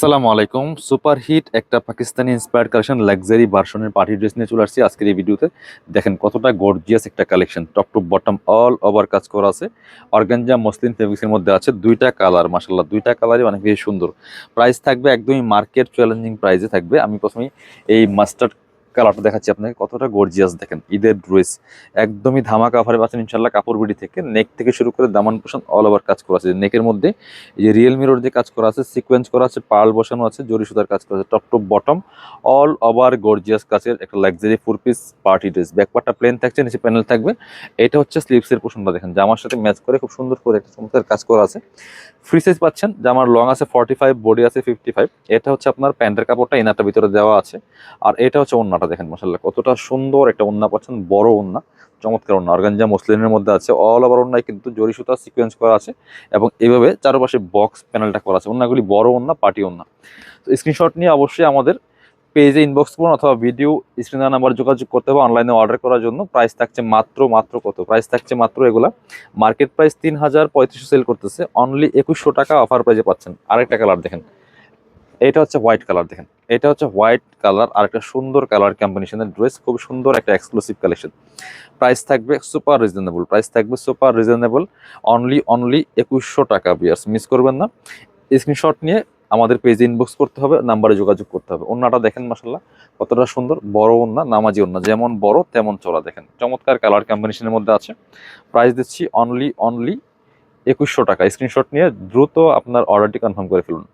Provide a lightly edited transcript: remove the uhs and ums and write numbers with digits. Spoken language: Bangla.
আসসালামু আলাইকুম। সুপারহিট একটা পাকিস্তানি ইন্সপায়ার্ড কালেকশন লাক্সারি ভার্সনের পার্টি ড্রেস নিয়ে চলে আসছি আজকের এই ভিডিওতে। দেখেন কতটা গর্জিয়াস একটা collection, top to bottom all over কাজ করা আছে। অর্গানজা মসলিন ফেব্রিক্সের মধ্যে আছে দুইটা কালার, মাশাআল্লাহ দুইটা কালারই অনেক বেশি সুন্দর। প্রাইস থাকবে একদমই মার্কেট চ্যালেঞ্জিং প্রাইসে থাকবে। আমি প্রথমেই এই মাস্টার্ড কালারটা দেখাচ্ছি আপনাকে, কতটা গর্জিয়াস দেখেন। ঈদের ড্রেস একদমই ধামাকা অফারে পাচ্ছেন ইনশাল্লাহ। কাপড় বিডি থেকে নেক থেকে শুরু করে দামান পোষণ অল ওভার কাজ করা আছে। নেকের মধ্যে এই যে রিয়েল মিরর দিয়ে কাজ করা আছে, সিকোয়েন্স করা আছে, পার্ল বসানো আছে, জরি সুতার কাজ করা আছে, top to bottom all over gorgeous কাজের একটা লাক্সারি 4 পিস পার্টি ড্রেস। ব্যাকপার্টটা প্লেন থাকছে, নিচে প্যানেল থাকবে। এটা হচ্ছে স্লিভসের পোর্শনটা দেখেন, জামার সাথে ম্যাচ করে খুব সুন্দর করে একটা চমৎকার কাজ করা আছে। ফ্রি সাইজ পাচ্ছেন, জামার লং আছে 45, বডি আছে 55। এটা হচ্ছে আপনার প্যান্টের কাপড়টা, ইনারটা ভিতরে দেওয়া আছে। আর এটা হচ্ছে ওন্নাটা দেখেন, মাশাআল্লাহ কতটা সুন্দর একটা ওন্না পাচ্ছেন, বড় ওন্না, চমৎকার ওন্না। অর্গানজা মসলিনের মধ্যে আছে, অল ওভার ওন্নায় কিন্তু জরি সুতা সিকোয়েন্স করা আছে এবং এইভাবে চারপাশে বক্স প্যানেলটা করা আছে। ওন্নাগুলি বড় ওন্না, পার্টি ওন্না। তো স্ক্রিনশট নিয়ে অবশ্যই আমাদের পেজে ইনবক্স করুন অথবা ভিডিও স্ক্রিন নাম্বার যোগাযোগ করতে হবে অনলাইনে অর্ডার করার জন্য। প্রাইস থাকছে মাত্র কত প্রাইস থাকছে মাত্র, এগুলা মার্কেট প্রাইস 3035 সেল করতেছে, অনলি 2100 টাকা অফার প্রাইসে পাচ্ছেন। আরেকটা কালার দেখেন, এটা হচ্ছে হোয়াইট কালার দেখেন, এটা হচ্ছে হোয়াইট কালার আর একটা সুন্দর কালার কম্বিনেশনের ড্রেস, খুব সুন্দর একটা এক্সক্লুসিভ কালেকশন। প্রাইস থাকবে সুপার রিজনেবল, অনলি 2100 টাকা। বিয়ার্স মিস করবেন না, স্ক্রিনশট নিয়ে আমাদের পেজে ইনবক্স করতে হবে, নাম্বারে যোগাযোগ করতে হবে। ওন্নাটা দেখেন মাশাআল্লাহ কতটা সুন্দর, বড় ওন্না, নামাজি ওন্না, যেমন বড় তেমন চড়া দেখেন, চমৎকার কালার কম্বিনেশনের মধ্যে আছে। প্রাইস দিচ্ছি অনলি 2100 টাকা। স্ক্রিনশট নিয়ে দ্রুত আপনার অর্ডারটি কনফার্ম করে ফেলুন।